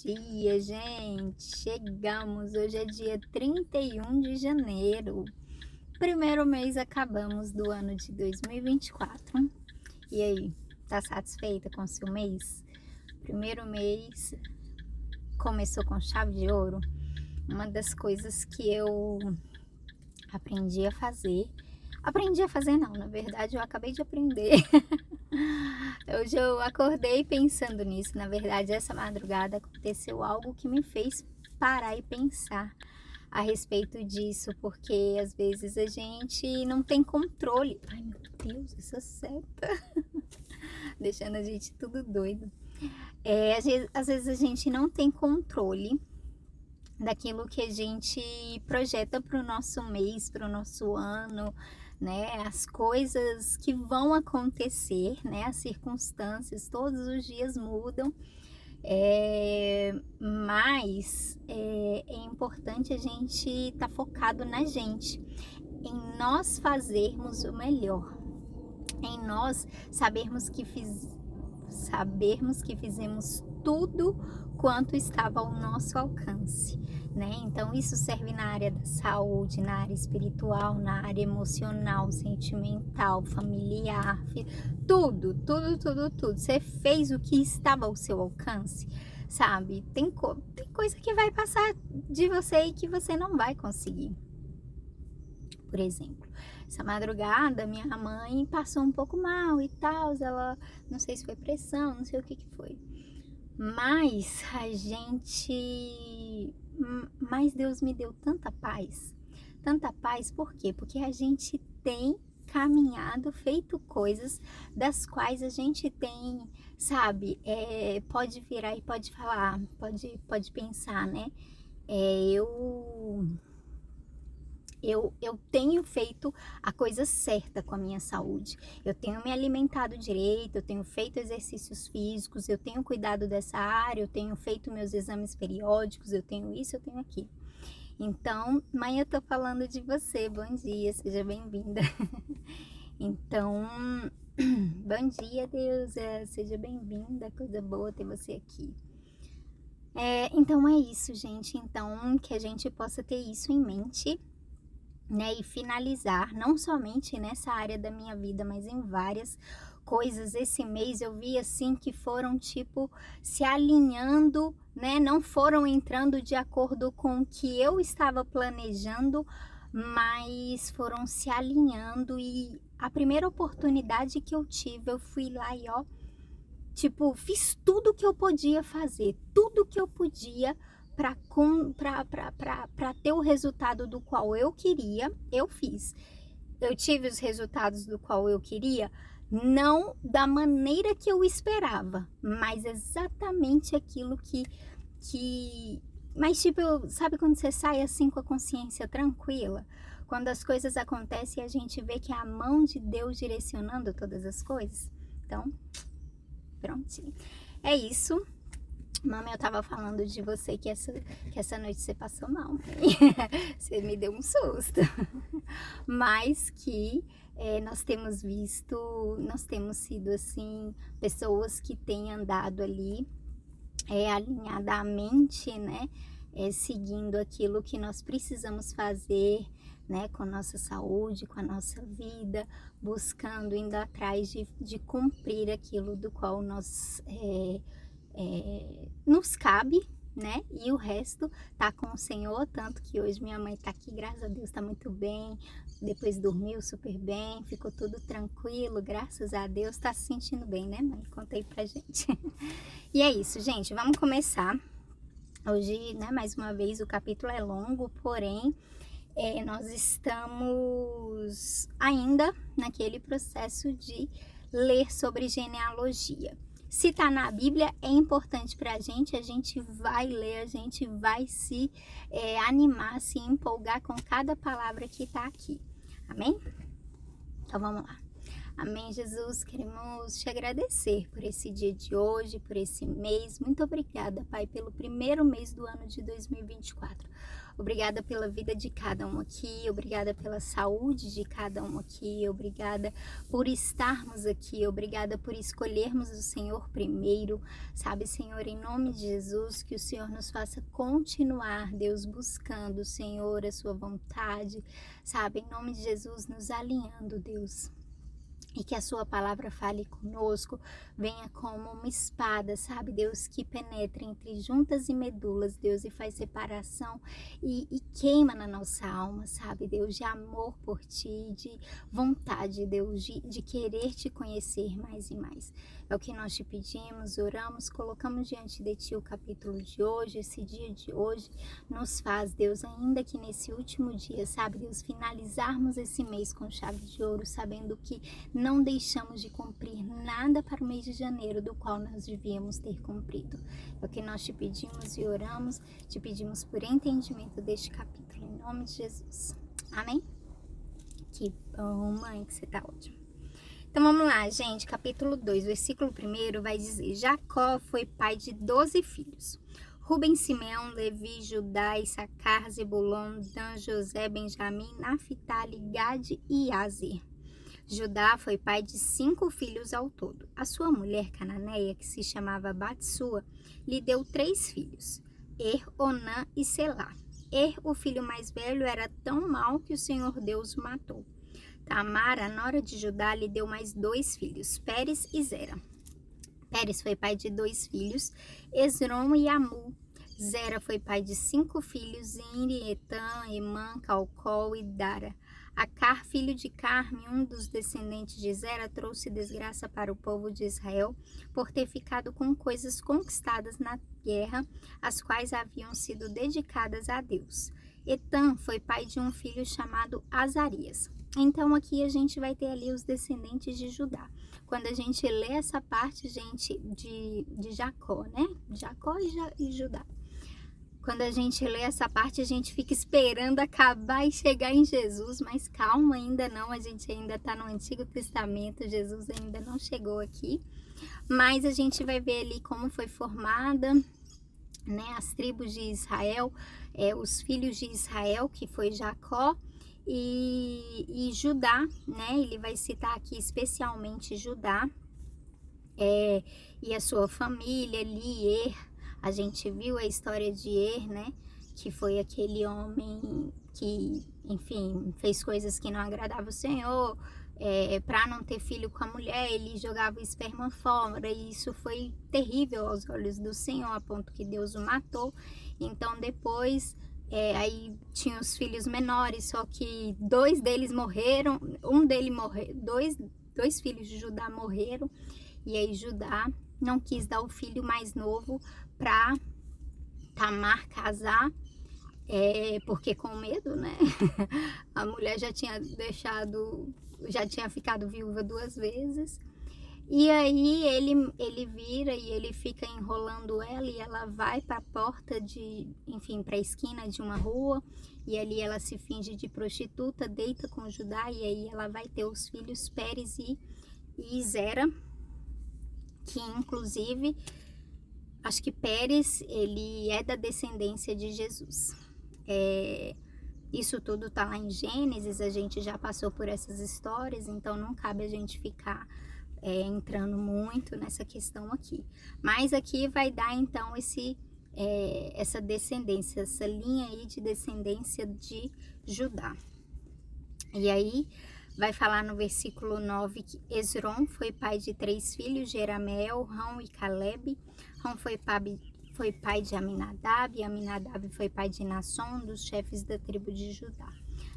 dia, gente! Chegamos! Hoje é dia 31 de janeiro. Primeiro mês acabamos do ano de 2024. E aí, tá satisfeita com o seu mês? Primeiro mês começou com chave de ouro. Uma das coisas que eu aprendi a fazer não, na verdade eu acabei de aprender. Hoje eu acordei pensando nisso. Na verdade, essa madrugada aconteceu algo que me fez parar e pensar a respeito disso, porque às vezes a gente não tem controle. Ai, meu Deus, essa seta deixando a gente tudo doido. Às vezes a gente não tem controle daquilo que a gente projeta para o nosso mês, para o nosso ano, né? As coisas que vão acontecer, né? As circunstâncias, todos os dias mudam, mas é importante a gente estar focado na gente, em nós fazermos o melhor, em nós sabermos que fizemos tudo quanto estava ao nosso alcance, né? Então isso serve na área da saúde, na área espiritual, na área emocional, sentimental, familiar, tudo. Você fez o que estava ao seu alcance, sabe? Tem coisa que vai passar de você e que você não vai conseguir. Por exemplo, essa madrugada minha mãe passou um pouco mal e tal, ela, não sei se foi pressão, não sei o que foi. Mas Deus me deu tanta paz, por quê? Porque a gente tem caminhado, feito coisas das quais a gente tem, sabe, pode virar e pode falar, pode pensar, né? Eu tenho feito a coisa certa com a minha saúde. Eu tenho me alimentado direito, eu tenho feito exercícios físicos, eu tenho cuidado dessa área, eu tenho feito meus exames periódicos, eu tenho isso, eu tenho aquilo. Então, mãe, eu tô falando de você. Bom dia, seja bem-vinda. Então, bom dia, Deusa, seja bem-vinda, coisa boa ter você aqui. Então é isso, gente. Então, que a gente possa ter isso em mente, né, e finalizar, não somente nessa área da minha vida, mas em várias coisas. Esse mês eu vi assim que foram tipo se alinhando, né, não foram entrando de acordo com o que eu estava planejando, mas foram se alinhando, e a primeira oportunidade que eu tive, eu fui lá e tipo, fiz tudo que eu podia fazer, tudo que eu podia para ter o resultado do qual eu queria, eu fiz. Eu tive os resultados do qual eu queria, não da maneira que eu esperava, mas exatamente aquilo mas tipo, sabe quando você sai assim com a consciência tranquila? Quando as coisas acontecem e a gente vê que é a mão de Deus direcionando todas as coisas? Então, prontinho. É isso. Mami, eu tava falando de você que essa noite você passou mal. Você me deu um susto. Mas que nós temos sido assim, pessoas que têm andado ali alinhadamente, né? Seguindo aquilo que nós precisamos fazer, né? Com a nossa saúde, com a nossa vida, buscando, indo atrás de cumprir aquilo do qual nós nos cabe, né? E o resto tá com o Senhor, tanto que hoje minha mãe tá aqui, graças a Deus, tá muito bem, depois dormiu super bem, ficou tudo tranquilo, graças a Deus, tá se sentindo bem, né, mãe? Conta aí pra gente. E é isso, gente, vamos começar. Hoje, né, mais uma vez, o capítulo é longo, porém, nós estamos ainda naquele processo de ler sobre genealogia. Se tá na Bíblia, é importante pra gente, a gente vai ler, a gente vai se animar, se empolgar com cada palavra que tá aqui. Amém? Então vamos lá. Amém, Jesus. Queremos te agradecer por esse dia de hoje, por esse mês. Muito obrigada, Pai, pelo primeiro mês do ano de 2024. Obrigada pela vida de cada um aqui, obrigada pela saúde de cada um aqui, obrigada por estarmos aqui, obrigada por escolhermos o Senhor primeiro, sabe, Senhor, em nome de Jesus, que o Senhor nos faça continuar, Deus, buscando, Senhor, a sua vontade, sabe, em nome de Jesus, nos alinhando, Deus. E que a sua palavra fale conosco, venha como uma espada, sabe, Deus, que penetra entre juntas e medulas, Deus, e faz separação e queima na nossa alma, sabe, Deus, de amor por ti, de vontade, Deus, de querer te conhecer mais e mais. É o que nós te pedimos, oramos, colocamos diante de ti o capítulo de hoje, esse dia de hoje, nos faz, Deus, ainda que nesse último dia, sabe, Deus, finalizarmos esse mês com chave de ouro, sabendo que não deixamos de cumprir nada para o mês de janeiro, do qual nós devíamos ter cumprido. É o que nós te pedimos e oramos, te pedimos por entendimento deste capítulo, em nome de Jesus. Amém? Que bom, mãe, que você tá ótima. Então vamos lá, gente, capítulo 2, versículo 1 vai dizer: Jacó foi pai de 12 filhos. Ruben, Simeão, Levi, Judá, Issacar, Zebulon, Dan, José, Benjamim, Naphtali, Gade e Aser. Judá foi pai de 5 filhos ao todo. A sua mulher cananeia, que se chamava Batsua, lhe deu 3 filhos, Onã e Selá. O filho mais velho, era tão mau que o Senhor Deus o matou. Tamar, a nora de Judá, lhe deu mais 2 filhos, Pérez e Zera. Pérez foi pai de 2 filhos, Esrom e Amu. Zera foi pai de 5 filhos, Inri, Etã, Emã, Calcol e Dara. Acar, filho de Carme, um dos descendentes de Zera, trouxe desgraça para o povo de Israel por ter ficado com coisas conquistadas na guerra, as quais haviam sido dedicadas a Deus. Etã foi pai de um filho chamado Azarias. Então aqui a gente vai ter ali os descendentes de Judá. Quando a gente lê essa parte, gente, de Jacó, né? Jacó e Judá. Quando a gente lê essa parte, a gente fica esperando acabar e chegar em Jesus, mas calma, ainda não, a gente ainda está no Antigo Testamento, Jesus ainda não chegou aqui. Mas a gente vai ver ali como foi formada, né, as tribos de Israel, os filhos de Israel, que foi Jacó, e Judá, né? Ele vai citar aqui especialmente Judá, e a sua família, Lier. A gente viu a história de né? Que foi aquele homem que, enfim, fez coisas que não agradavam o Senhor. Para não ter filho com a mulher, ele jogava o esperma fora, e isso foi terrível aos olhos do Senhor, a ponto que Deus o matou. Então depois, aí tinha os filhos menores, só que 2 deles morreram, dois filhos de Judá morreram, e aí Judá não quis dar o filho mais novo para Tamar casar, porque com medo, né? A mulher já tinha ficado viúva 2 vezes. E aí ele vira e ele fica enrolando ela, e ela vai para a porta para a esquina de uma rua, e ali ela se finge de prostituta, deita com Judá, e aí ela vai ter os filhos Pérez e Zera, que inclusive, acho que Pérez, ele é da descendência de Jesus. Isso tudo tá lá em Gênesis, a gente já passou por essas histórias, então não cabe a gente ficar entrando muito nessa questão aqui. Mas aqui vai dar então essa descendência, essa linha aí de descendência de Judá. E aí vai falar no versículo 9 que Esrom foi pai de 3 filhos, Jerameel, Rão e Caleb. Rão foi pai de Aminadab, e Aminadab foi pai de Nasson, um dos chefes da tribo de Judá.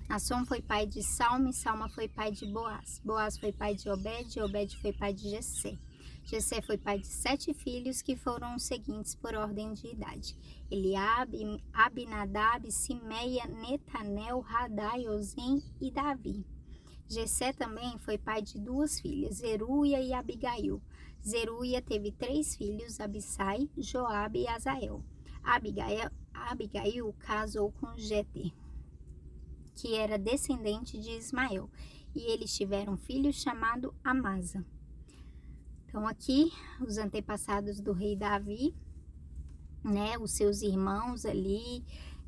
Nasson foi pai de Salma, e Salma foi pai de Boaz. Boaz foi pai de Obed, e Obed foi pai de Jessé. Jessé foi pai de 7 filhos, que foram os seguintes por ordem de idade: Eliabe, Abinadab, Simeia, Netanel, Radai, Ozem e Davi. Jessé também foi pai de 2 filhas, Zeruia e Abigail. Zeruia teve 3 filhos, Abissai, Joabe e Azael. Abigail casou com Jeter, que era descendente de Ismael. e eles tiveram um filho chamado Amasa. Então aqui os antepassados do rei Davi, né, os seus irmãos ali,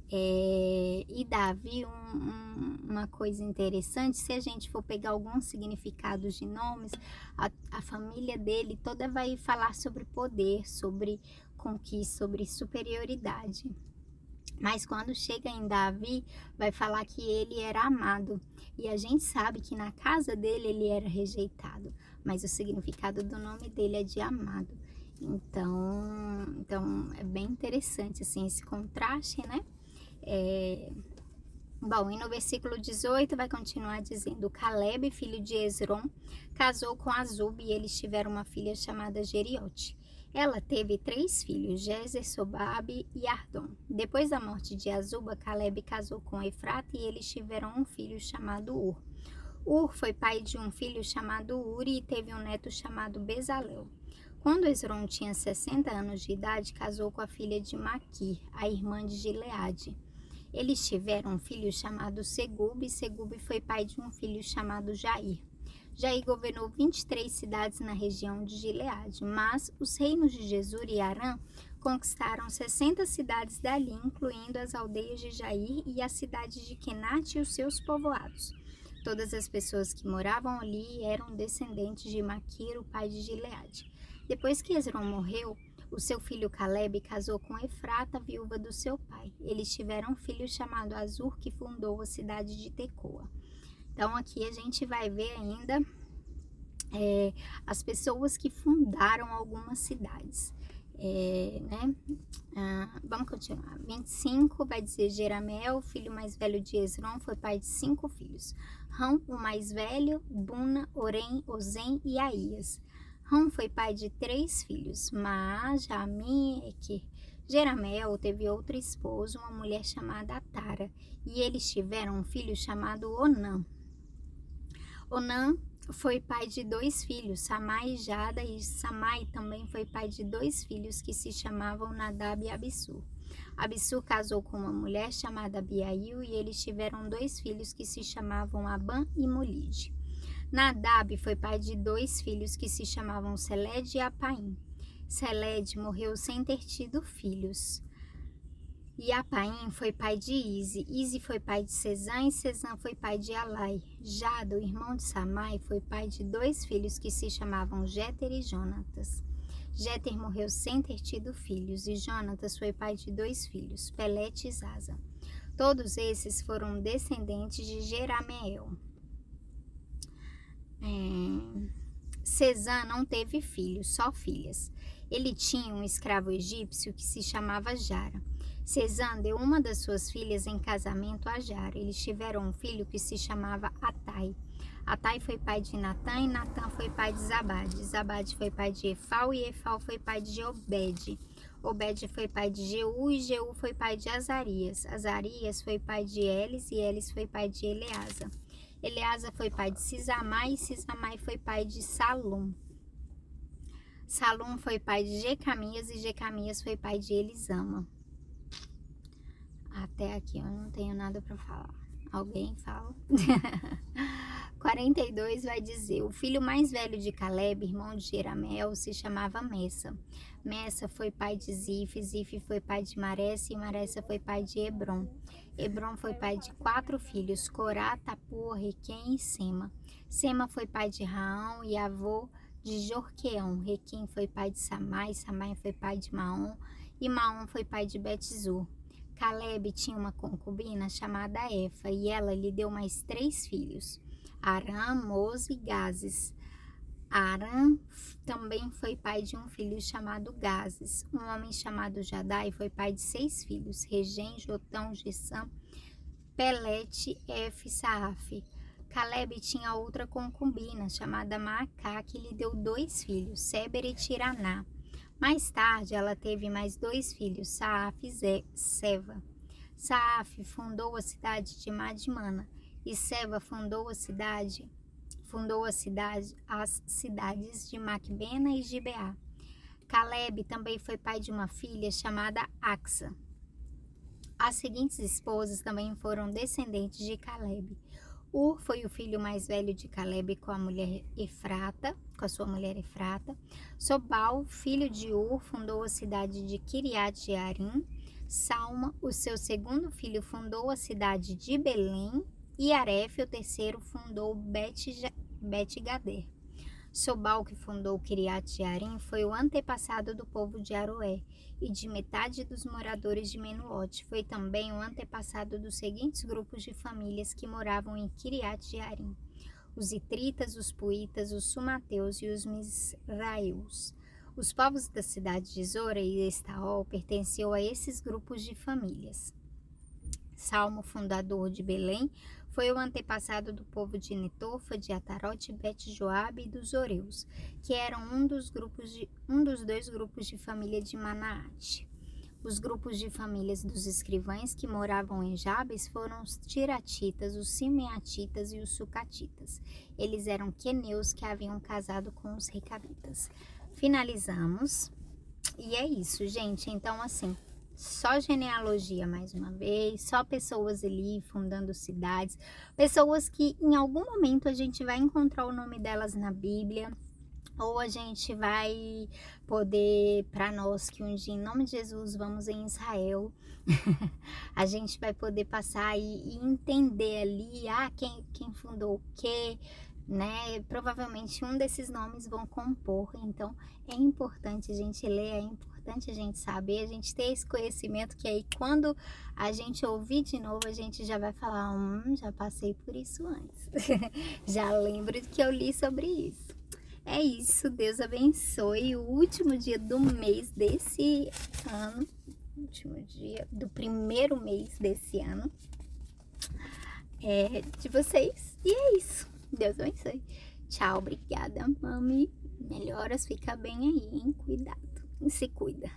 e Davi, uma coisa interessante, se a gente for pegar alguns significados de nomes, a família dele toda vai falar sobre poder, sobre conquista, sobre superioridade. Mas quando chega em Davi, vai falar que ele era amado. E a gente sabe que na casa dele ele era rejeitado. Mas o significado do nome dele é de amado. Então é bem interessante assim esse contraste, né? Bom, e no versículo 18 vai continuar dizendo: Calebe, filho de Esrom, casou com Azub e eles tiveram uma filha chamada Jeriote. Ela teve 3 filhos, Jezer, Sobabe e Ardom. Depois da morte de Azuba, Calebe casou com Efrata e eles tiveram um filho chamado Ur. Ur foi pai de um filho chamado Uri e teve um neto chamado Bezalel. Quando Esrom tinha 60 anos de idade, casou com a filha de Maquir, a irmã de Gileade. Eles tiveram um filho chamado Segube, e Segube foi pai de um filho chamado Jair. Jair governou 23 cidades na região de Gileade, mas os reinos de Jesur e Arã conquistaram 60 cidades dali, incluindo as aldeias de Jair e a cidade de Kenate e os seus povoados. Todas as pessoas que moravam ali eram descendentes de Maquir, o pai de Gileade. Depois que Esrom morreu, o seu filho Calebe casou com Efrata, viúva do seu pai. Eles tiveram um filho chamado Azur, que fundou a cidade de Tecoa. Então aqui a gente vai ver ainda as pessoas que fundaram algumas cidades. Né? Vamos continuar. 25 vai dizer: Jerameel, filho mais velho de Esrom, foi pai de 5 filhos. Rão, o mais velho, Buna, Orem, Ozem e Aías. Rão foi pai de 3 filhos, Maá, Jamim e Equer. Jerameel teve outro esposo, uma mulher chamada Atara, e eles tiveram um filho chamado Onã. Onã foi pai de 2 filhos, Samai e Jada, e Samai também foi pai de 2 filhos que se chamavam Nadab e Abissur. Abissur casou com uma mulher chamada Abiail e eles tiveram 2 filhos que se chamavam Abã e Molide. Nadab foi pai de 2 filhos que se chamavam Seled e Apaim. Seled morreu sem ter tido filhos. E Apaim foi pai de Ize. Ize foi pai de Sezã e Sezã foi pai de Alai. Jada, o irmão de Samai, foi pai de 2 filhos que se chamavam Jéter e Jonatas. Jéter morreu sem ter tido filhos e Jonatas foi pai de 2 filhos, Pelete e Zaza. Todos esses foram descendentes de Jerameel. Sezã não teve filhos, só filhas. Ele tinha um escravo egípcio que se chamava Jara. Sezã deu uma das suas filhas em casamento a Jara. Eles tiveram um filho que se chamava Atai. Atai foi pai de Natã e Natã foi pai de Zabade. Zabade foi pai de Efau e Efau foi pai de Obed. Obed foi pai de Jeú e Jeú foi pai de Azarias. Azarias foi pai de Elis e Elis foi pai de Eleasa. Eleasa foi pai de Sisamai e Sisamai foi pai de Salum. Salum foi pai de Jecamias e Jecamias foi pai de Elisama. Até aqui eu não tenho nada para falar. Alguém fala? 42 vai dizer: o filho mais velho de Calebe, irmão de Jerameel, se chamava Messa. Messa foi pai de Zif, Zif foi pai de Maressa e Maressa foi pai de Hebron. Hebron foi pai de 4 filhos, Corá, Tapua, Requem e Sema. Sema foi pai de Raão e avô de Jorqueão. Requim foi pai de Samai, Samai foi pai de Maom e Maom foi pai de Betzur. Calebe tinha uma concubina chamada Efa e ela lhe deu mais 3 filhos, Arã, Mose e Gazes. Arã também foi pai de um filho chamado Gazes. Um homem chamado Jadai foi pai de 6 filhos, Regem, Jotão, Gessam, Pelete, Efe e Saaf. Calebe tinha outra concubina chamada Maacá, que lhe deu 2 filhos, Seber e Tiraná. Mais tarde, ela teve mais 2 filhos, Saaf e Seva. Saaf fundou a cidade de Madmana e Seva fundou as cidades de Macbena e Gibeá. Calebe também foi pai de uma filha chamada Axa. As seguintes esposas também foram descendentes de Calebe: Ur foi o filho mais velho de Calebe com a sua mulher Efrata. Sobal, filho de Ur, fundou a cidade de Kiriat Jearim. Salma, o seu segundo filho, fundou a cidade de Belém. E Aref, o terceiro, fundou Bet-Gader. Sobal, que fundou Kiriat Jearim, foi o antepassado do povo de Aroé e de metade dos moradores de Menuote. Foi também o antepassado dos seguintes grupos de famílias que moravam em Kiriat Jearim: os Itritas, os Puitas, os Sumateus e os Misraeus. Os povos da cidade de Zora e Estaol pertenciam a esses grupos de famílias. Salmo, fundador de Belém, foi o antepassado do povo de Netofa, de Atarote, Bet-Joabe e dos Oreus, que eram um dos dois grupos de família de Manaate. Os grupos de famílias dos escrivães que moravam em Jabes foram os Tiratitas, os Simeatitas e os Sucatitas. Eles eram queneus que haviam casado com os Recabitas. Finalizamos. E é isso, gente. Então, assim, só genealogia mais uma vez, só pessoas ali fundando cidades, pessoas que em algum momento a gente vai encontrar o nome delas na Bíblia, ou a gente vai poder, para nós que um dia em nome de Jesus vamos em Israel, a gente vai poder passar e entender ali, quem fundou o quê, né? Provavelmente um desses nomes vão compor, então é importante a gente ler, é importante a gente saber, a gente ter esse conhecimento, que aí quando a gente ouvir de novo, a gente já vai falar, já passei por isso antes, já lembro que eu li sobre isso. É isso, Deus abençoe. O último dia do mês desse ano, último dia do primeiro mês desse ano, é de vocês. E é isso. Deus abençoe. Tchau, obrigada, mami. Melhoras, fica bem aí, hein? Cuidado. Se cuida.